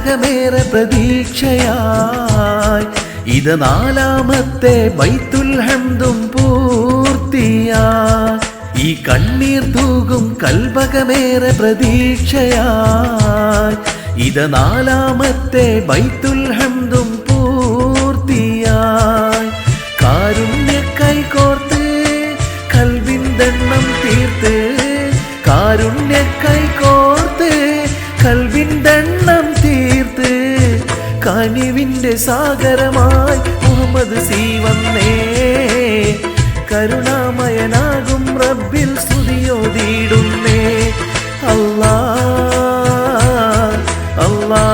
കൽബകമേറെ പ്രതീക്ഷയായി ഇത് നാലാമത്തെ ബൈത്തുൽ ഹംദും പൂർത്തിയായി ഈ കണ്ണീർ തൂകും കൽബകമേറെ പ്രതീക്ഷയായി ഇത് നാലാമത്തെ ബൈത്തുൽ ഹംദും പൂർത്തിയായി കാരുണ്യ കൈകോർത്ത് കൽബിന്തെണ്ണം തീർത്ത് കാരുണ്യ കൈകോർത്ത് കൽബിന്തെണ്ണം തീർത്ത് കനിവിന്റെ സാഗരമായി മുഹമ്മദ് സി വന്നേ കരുണാമയനാകും റബ്ബിൽ സ്തുതിയോതിടുന്നേ അല്ലാ അല്ലാ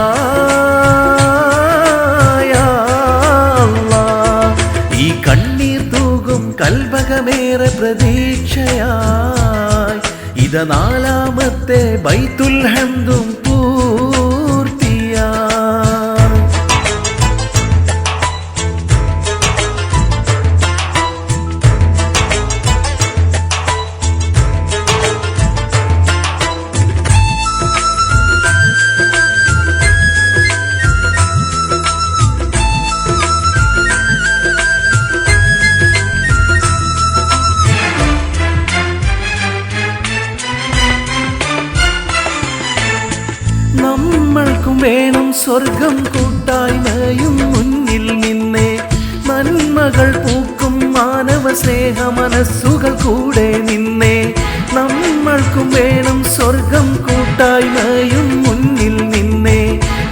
യാ അല്ലാ ഈ കണ്ണീർ തൂകും കൽബകമേറെ പ്രതീക്ഷയായി ഇത് നാലാമത്തെ ബൈത്തുൽ ഹംദും പൂർത്തിയായി നമ്മൾക്കും വേണം സ്വർഗം കൂട്ടായ്മയും മുന്നിൽ നിന്നേ നന്മകൾ പൂക്കും മാനവ സ്നേഹ മനസ്സുകൾ കൂടെ നിന്നേ നമ്മൾക്കും വേണം സ്വർഗം കൂട്ടായ്മയും മുന്നിൽ നിന്നേ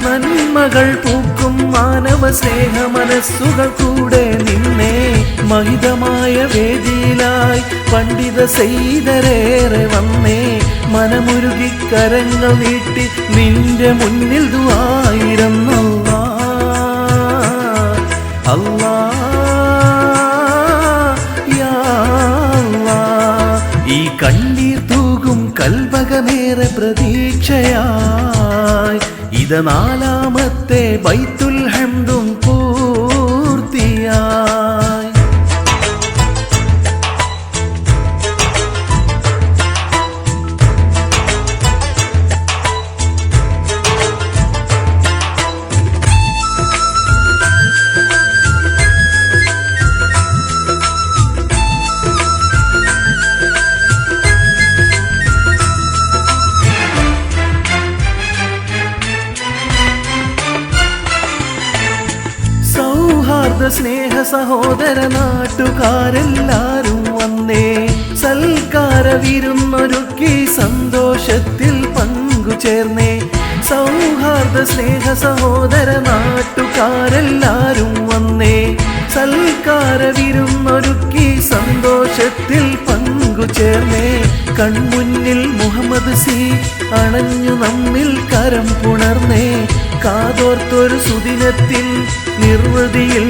നന്മകൾ പൂക്കും മാനവ സ്നേഹ മനസ്സുകൾ കൂടെ നിന്നേ മഹിതമായ വേദിയിലായി പണ്ഡിത സയ്യിദരേറെ വന്നേ മനമുരുകി കരങ്ങൾ നീട്ടി നിന്റെ മുന്നിൽ ദുആയിരന്നല്ലാ അല്ലാ യാ അല്ലാ ഈ കണ്ണീർ തൂകും കൽബകമേറെ പ്രതീക്ഷയായി ഇത് നാലാമത്തെ ബൈത്തുൽ ഹംദും പൂർത്തിയായി സ്നേഹ സഹോദര നാട്ടുകാരെല്ലാരും വന്നേ സൽക്കാര വിരുന്നൊരുക്കി സന്തോഷത്തിൽ പങ്കുചേർന്നേ സൗഹാർദ്ദ സ്നേഹ സഹോദര നാട്ടുകാരെല്ലാരും വന്നേ സൽക്കാര വിരുന്നൊരുക്കി സന്തോഷത്തിൽ പങ്കുചേർന്നേ കൺമുന്നിൽ മുഹമ്മദ് സി അണഞ്ഞു നമ്മിൽ കരം പുണർന്നേ കാതോർത്തൊരു സുദിനത്തിൽ നിർവൃതിയിൽ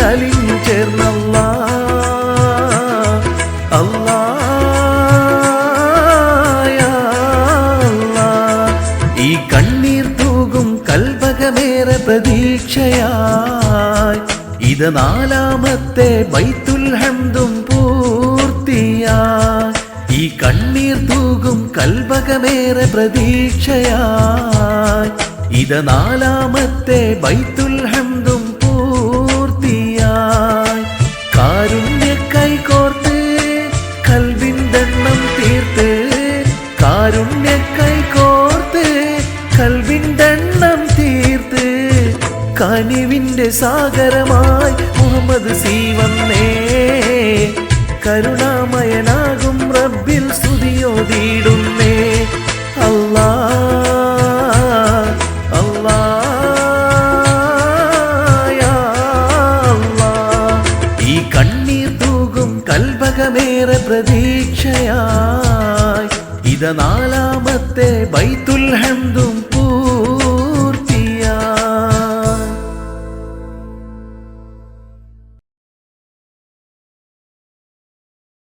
അലിഞ്ഞു ചേർന്നല്ലാ അല്ലാ യാ അല്ലാ ഈ കണ്ണീർ തൂകും കൽബകമേറെ പ്രതീക്ഷയായി ഇത് നാലാമത്തെ ബൈത്തുൽ ഹംദും പൂർത്തിയായി ഈ കണ്ണീർ തൂകും കൽബകമേറെ പ്രതീക്ഷയായി ഇത് നാലാമത്തെ ബൈത്തുൽ ഹംദും പൂർത്തിയായി കാരുണ്യ കൈകോർത്ത് കൽബിന്തെണ്ണം തീർത്ത് കാരുണ്യ കൈകോർത്ത് കൽബിന്തെണ്ണം തീർത്ത് കനിവിന്റെ സാഗരമായി മുഹമ്മദ് സി വന്നേ കരുണാമയനാകും റബ്ബിൽ സ്തുതിയോതിടുന്നേ അല്ലാ അല്ലാ യാ അല്ലാ ഈ കണ്ണീർ തൂകും കൽബകമേറെ പ്രതീക്ഷയായി ഇത് നാലാമത്തെ ബൈത്തുൽ ഹംദും